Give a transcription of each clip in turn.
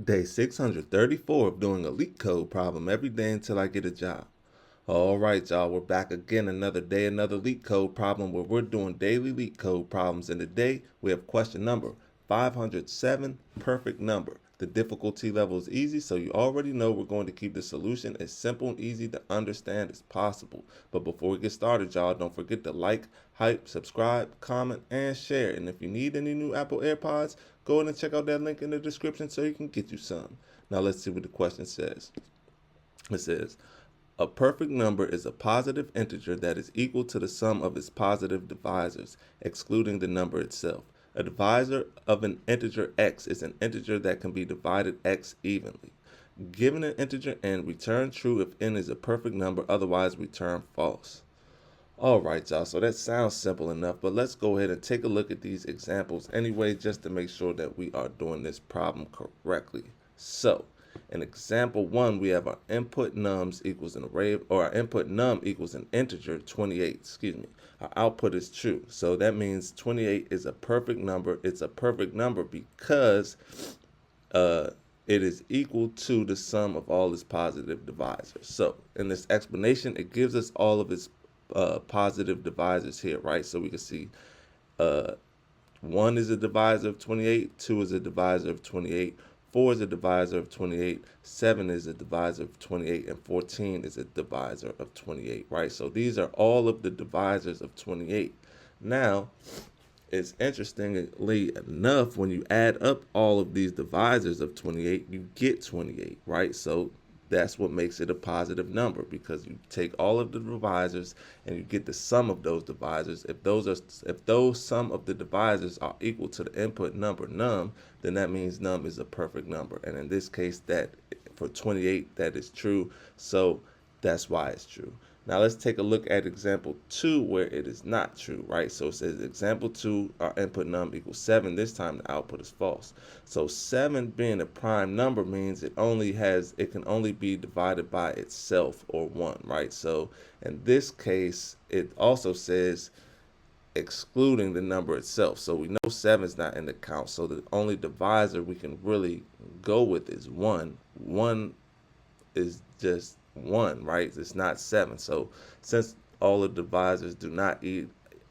Day 634 of doing a LeetCode problem every day until I get a job. All right, y'all, we're back again another day, another LeetCode problem where we're doing daily LeetCode problems. And today we have question number 507, perfect number. The difficulty level is easy, so you already know we're going to keep the solution as simple and easy to understand as possible. But before we get started, y'all, don't forget to like, hype, subscribe, comment, and share. And if you need any new Apple AirPods, go ahead and check out that link in the description so you can get you some. Now let's see what the question says. It says, a perfect number is a positive integer that is equal to the sum of its positive divisors, excluding the number itself. A divisor of an integer x is an integer that can be divided x evenly. Given an integer n, return true if n is a perfect number, otherwise return false. All right, y'all, so that sounds simple enough, but let's go ahead and take a look at these examples anyway, just to make sure that we are doing this problem correctly. So, in example 1, we have our input nums equals an array, or our input num equals an integer, 28, excuse me. Our output is true, so that means 28 is a perfect number. It's a perfect number because it is equal to the sum of all its positive divisors. So, in this explanation, it gives us all of its positive divisors here, right? So we can see 1 is a divisor of 28, 2 is a divisor of 28, 4 is a divisor of 28, 7 is a divisor of 28, and 14 is a divisor of 28, right? So these are all of the divisors of 28. Now, it's interestingly enough, when you add up all of these divisors of 28, you get 28, right? So that's what makes it a positive number, because you take all of the divisors and you get the sum of those divisors. If those sum of the divisors are equal to the input number num, then that means num is a perfect number. And in this case, that for 28, that is true. So that's why it's true. Now let's take a look at example 2 where it is not true, right? So it says example 2, our input num equals 7. This time the output is false. So 7 being a prime number means it can only be divided by itself, or 1, right? So in this case, it also says excluding the number itself. So we know 7 is not in the count. So the only divisor we can really go with is 1. 1 is just 1, right? It's not 7. So since all the divisors do not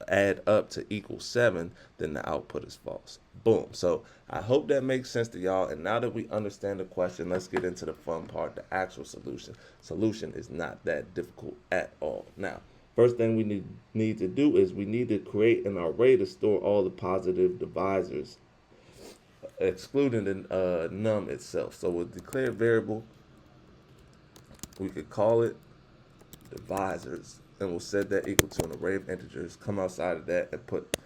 add up to equal 7, then the output is false. Boom. So I hope that makes sense to y'all. And now that we understand the question, let's get into the fun part, the actual solution. Solution is not that difficult at all. Now, first thing we need to do is we need to create an array to store all the positive divisors, excluding the num itself. So we'll declare a variable. We could call it divisors, and we'll set that equal to an array of integers. Come outside of that and put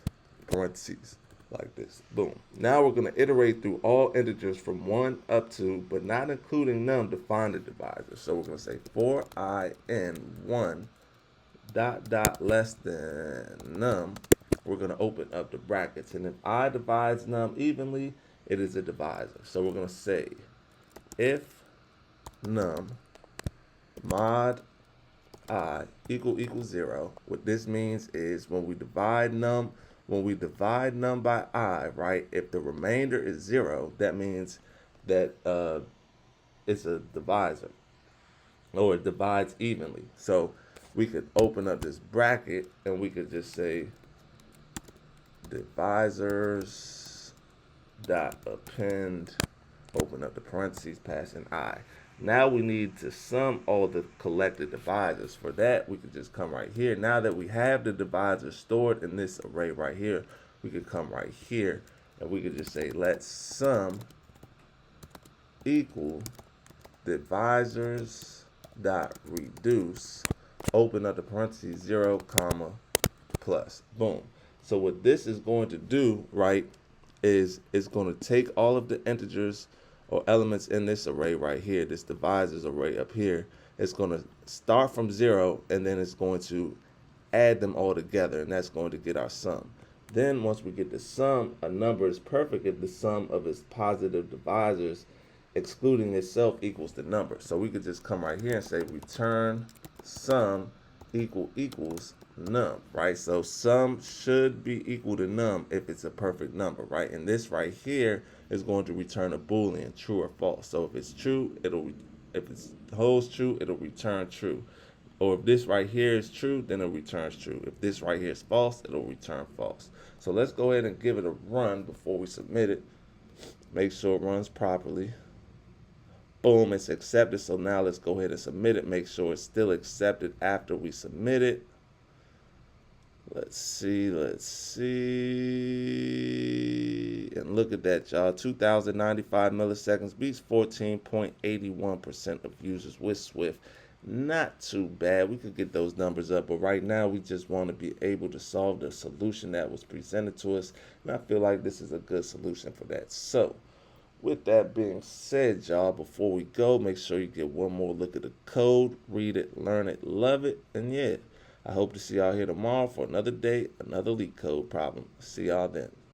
parentheses like this. Boom. Now we're going to iterate through all integers from 1 up to, but not including num, to find the divisor. So we're going to say for I in 1 dot dot less than num. We're going to open up the brackets, and if I divides num evenly, it is a divisor. So we're going to say if num mod I equals 0. What this means is when we divide num by I, right? If the remainder is 0, that means that it's a divisor, or it divides evenly. So we could open up this bracket and we could just say divisors dot append, open up the parentheses, passing I. Now we need to sum all the collected divisors. For that, we could just come right here. Now that we have the divisors stored in this array right here, we could come right here and we could just say let sum equal divisors dot reduce, open up the parentheses, 0 comma plus. Boom. So what this is going to do, right, is it's going to take all of the integers or elements in this array right here, this divisors array up here. It's going to start from 0, and then it's going to add them all together, and that's going to get our sum. Then once we get the sum, a number is perfect if the sum of its positive divisors, excluding itself, equals the number. So we could just come right here and say return sum equals num, right? So sum should be equal to num if it's a perfect number, right? And this right here is going to return a Boolean, true or false. So if it's true, if it holds true, it'll return true. Or if this right here is true, then it returns true. If this right here is false, it'll return false. So let's go ahead and give it a run before we submit it. Make sure it runs properly. Boom, it's accepted. So now let's go ahead and submit it. Make sure it's still accepted after we submit it. Let's see. And look at that, y'all. 2,095 milliseconds beats 14.81% of users with Swift. Not too bad. We could get those numbers up, but right now we just want to be able to solve the solution that was presented to us, and I feel like this is a good solution for that. So with that being said, y'all, before we go, make sure you get one more look at the code, read it, learn it, love it, and yeah, I hope to see y'all here tomorrow for another day, another LeetCode problem. See y'all then.